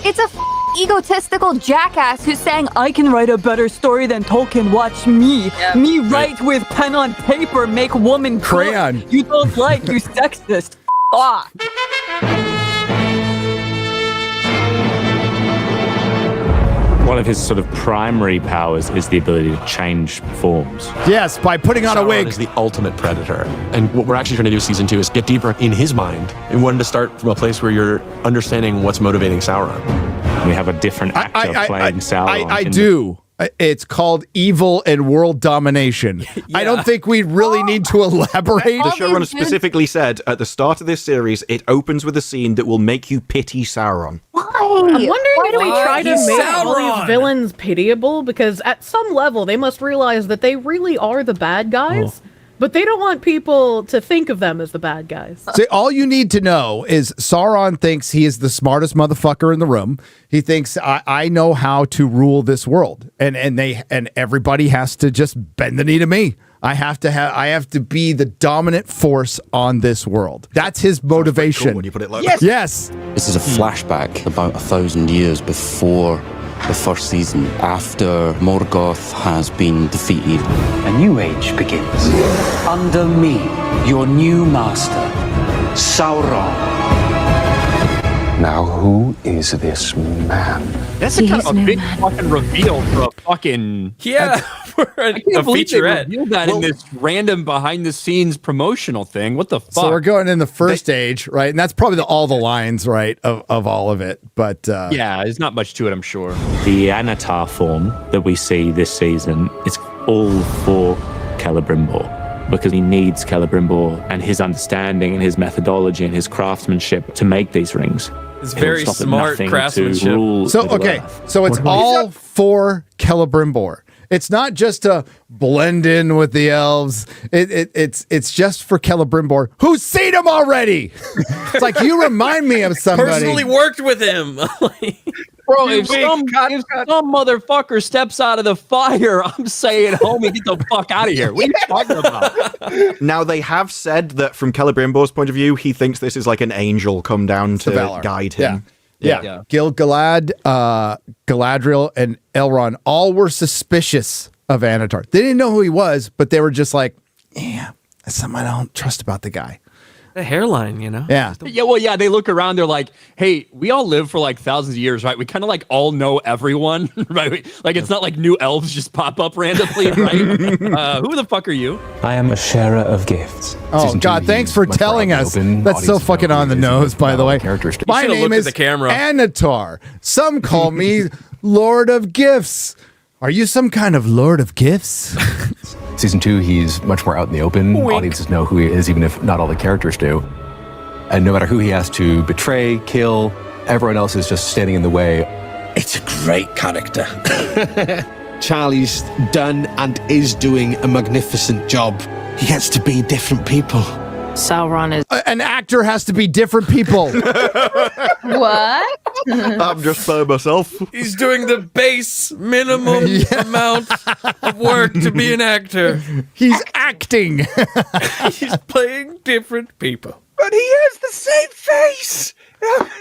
It's a egotistical jackass who's saying, I can write a better story than Tolkien. Watch me. Yep. Me write with pen on paper, make woman Crayon. cook. You don't like, you sexist. Off. One of his sort of primary powers is the ability to change forms. Yes, by putting on a Sauron wig. is the ultimate predator. And what we're actually trying to do season 2 is get deeper in his mind and wanting to start from a place where you're understanding what's motivating Sauron. We have a different actor playing Sauron. I do. It's called Evil and World Domination. I don't think we really need to elaborate. The showrunner specifically said at the start of this series, it opens with a scene that will make you pity Sauron. Why? I'm wondering if they try to He's make Sauron. all these villains pitiable, because at some level they must realize that they really are the bad guys, but they don't want people to think of them as the bad guys. See, all you need to know is Sauron thinks he is the smartest motherfucker in the room. He thinks I know how to rule this world, and everybody has to just bend the knee to me. I have to be the dominant force on this world. That's his motivation. Cool when you put it like yes. Yes. This is a flashback about 1,000 years before the first season, after Morgoth has been defeated. A new age begins. Under me, your new master, Sauron. Now, who is this man? That's a kind of a big fucking reveal for a fucking for a featurette. Revealed that in this random behind-the-scenes promotional thing. What the fuck? So we're going in the first stage, right? And that's probably all the lines, right, of all of it. But yeah, there's not much to it, I'm sure. The Anatar form that we see this season, it's all for Celebrimbor, because he needs Celebrimbor and his understanding and his methodology and his craftsmanship to make these rings. It's very smart craftsmanship. So okay, so it's all for Celebrimbor. It's not just to blend in with the elves. It's just for Celebrimbor, who's seen him already. It's like, you remind me of somebody. Personally worked with him. Bro, if some motherfucker steps out of the fire, I'm saying, homie, get the fuck out of here. What are you talking about? Now, they have said that from Celebrimbor's point of view, he thinks this is like an angel come down to guide him. Yeah. Gil-galad, Galadriel, and Elrond all were suspicious of Anatar. They didn't know who he was, but they were just like, yeah, that's something I don't trust about the guy. The hairline, you know? Yeah. Yeah, well, yeah, they look around, they're like, hey, we all live for like thousands of years, right? We kind of like all know everyone, right? Like, it's not like new elves just pop up randomly, right? Who the fuck are you? I am a sharer of gifts. Oh, God, thanks for telling us. That's so fucking on the nose, by the way. My name is Anatar. Some call me Lord of Gifts. Are you some kind of Lord of Gifts? Season 2, he's much more out in the open. Audiences know who he is, even if not all the characters do. And no matter who he has to betray, kill, everyone else is just standing in the way. It's a great character. Charlie's done and is doing a magnificent job. He gets to be different people. Sauron is... An actor has to be different people. What? I'm just by myself. He's doing the base minimum amount of work to be an actor. He's acting. He's playing different people. But he has the same face.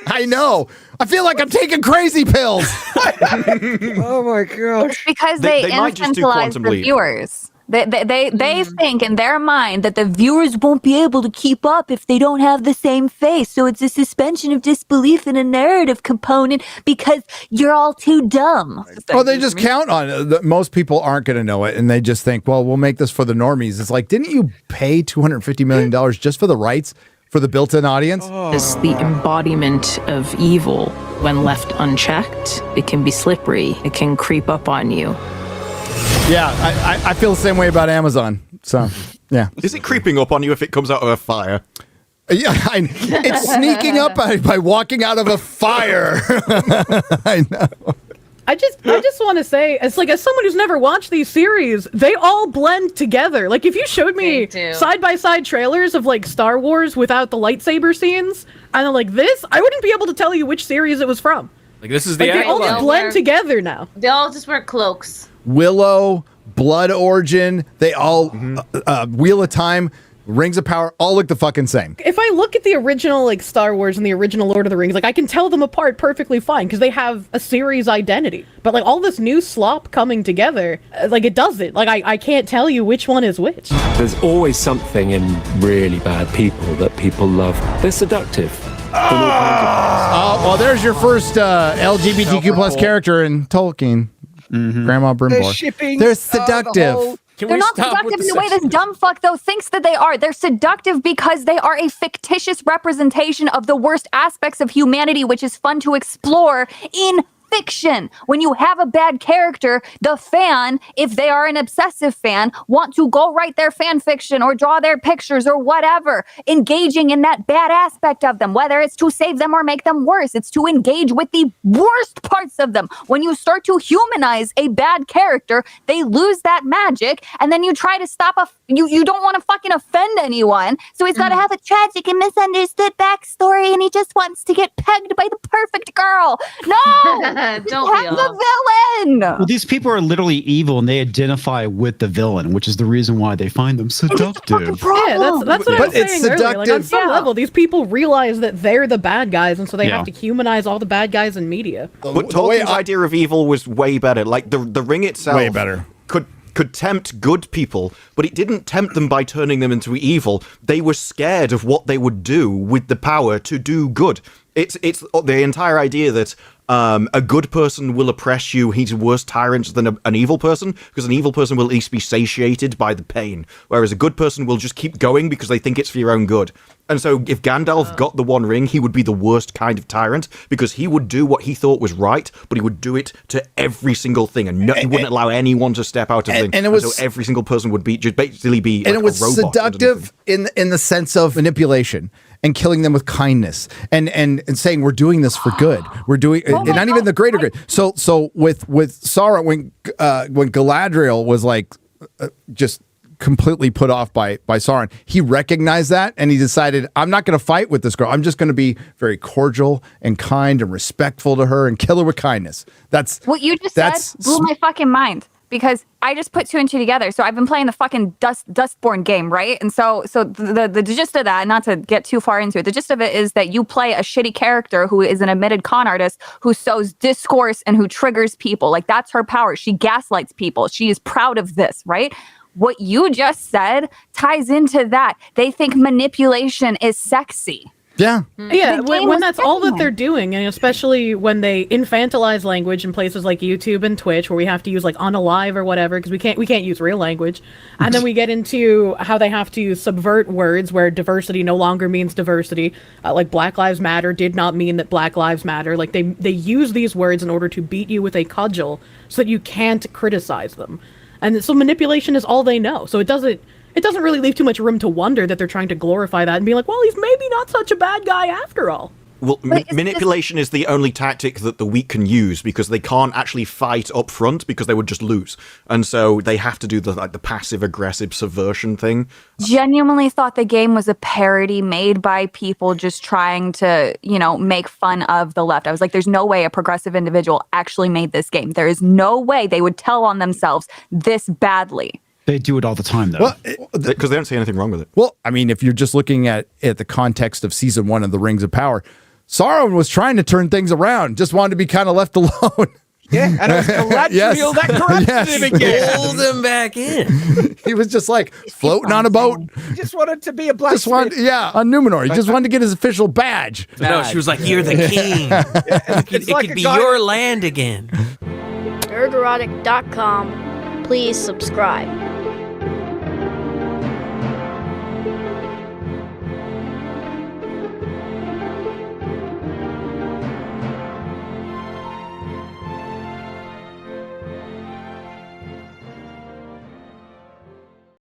I know. I feel like I'm taking crazy pills. Oh my gosh. It's because they might just do infantilize quantum the leap. viewers. They think in their mind that the viewers won't be able to keep up if they don't have the same face. So it's a suspension of disbelief in a narrative component because you're all too dumb. Well, they just count on it. Most people aren't going to know it, and they just think, well, we'll make this for the normies. It's like, didn't you pay $250 million just for the rights for the built-in audience? Is the embodiment of evil. When left unchecked, it can be slippery. It can creep up on you. Yeah, I feel the same way about Amazon. So, yeah. Is it creeping up on you if it comes out of a fire? Yeah, it's sneaking up by walking out of a fire. I know. I just want to say, as someone who's never watched these series, they all blend together. Like, if you showed me side-by-side trailers of, like, Star Wars without the lightsaber scenes, and like this, I wouldn't be able to tell you which series it was from. Like, this is the they all just blend together now. They all just wear cloaks. Willow, Blood Origin, they all, Wheel of Time, Rings of Power all look the fucking same. If I look at the original like Star Wars and the original Lord of the Rings, like I can tell them apart perfectly fine because they have a series identity. But like all this new slop coming together, like it doesn't. Like I can't tell you which one is which. There's always something in really bad people that people love. They're seductive. Oh, well, there's your first LGBTQ plus character in Tolkien. Grandma Brimbor. They're seductive. They're not seductive in the way this dumb fuck, though, thinks that they are. They're seductive because they are a fictitious representation of the worst aspects of humanity, which is fun to explore in fiction. When you have a bad character, the fan, if they are an obsessive fan, want to go write their fan fiction or draw their pictures or whatever, engaging in that bad aspect of them, whether it's to save them or make them worse. It's to engage with the worst parts of them. When you start to humanize a bad character, they lose that magic, and then you try to stop you don't want to fucking offend anyone, so he's got to have a tragic and misunderstood backstory, and he just wants to get pegged by the perfect girl. No! Don't have the villain. Well, these people are literally evil, and they identify with the villain, which is the reason why they find them seductive. Yeah, that's what I was saying earlier. Like on some level, these people realize that they're the bad guys, and so they have to humanize all the bad guys in media. But Tolkien's idea of evil was way better. Like the ring itself, way better. Could tempt good people, but it didn't tempt them by turning them into evil. They were scared of what they would do with the power to do good. It's the entire idea that a good person will oppress you. He's a worse tyrant than an evil person, because an evil person will at least be satiated by the pain, whereas a good person will just keep going because they think it's for your own good. And so if Gandalf got the One Ring, he would be the worst kind of tyrant, because he would do what he thought was right, but he would do it to every single thing, and he wouldn't allow anyone to step out of thing. And so every single person would be just basically be like, and it was a robot seductive in the sense of manipulation and killing them with kindness and saying we're doing this for good. We're doing and not even the greater good. So with Sauron, when Galadriel was like just completely put off by Sauron, he recognized that, and he decided, I'm not going to fight with this girl. I'm just going to be very cordial and kind and respectful to her and kill her with kindness. That's what you just said blew my fucking mind, because I just put two and two together. So I've been playing the fucking Dustborn game, right? And so the gist of that, not to get too far into it, the gist of it is that you play a shitty character who is an admitted con artist who sows discourse and who triggers people. Like, that's her power. She gaslights people. She is proud of this, right? What you just said ties into that. They think manipulation is sexy. Yeah. Yeah, when that's all that they're doing, and especially when they infantilize language in places like YouTube and Twitch, where we have to use like unalive or whatever, because we can't use real language. And then we get into how they have to subvert words where diversity no longer means diversity. Like Black Lives Matter did not mean that Black Lives Matter. Like they use these words in order to beat you with a cudgel so that you can't criticize them. And so manipulation is all they know. So it doesn't really leave too much room to wonder that they're trying to glorify that and be like, well, he's maybe not such a bad guy after all. Well, manipulation is the only tactic that the weak can use, because they can't actually fight up front because they would just lose. And so they have to do the passive-aggressive subversion thing. Genuinely thought the game was a parody made by people just trying to, make fun of the left. I was like, there's no way a progressive individual actually made this game. There is no way they would tell on themselves this badly. They do it all the time, though. Well, because they don't see anything wrong with it. Well, I mean, if you're just looking at the context of season 1 of The Rings of Power, Sauron was trying to turn things around, just wanted to be kind of left alone. Yeah, and it was Galadriel that corrupted him again. Pulled him back in. He was just like floating on a boat. He just wanted to be a blacksmith. On Numenor. He just wanted to get his official badge. No, she was like, you're the king. It could be your land again. Nerdrotic.com. Please subscribe.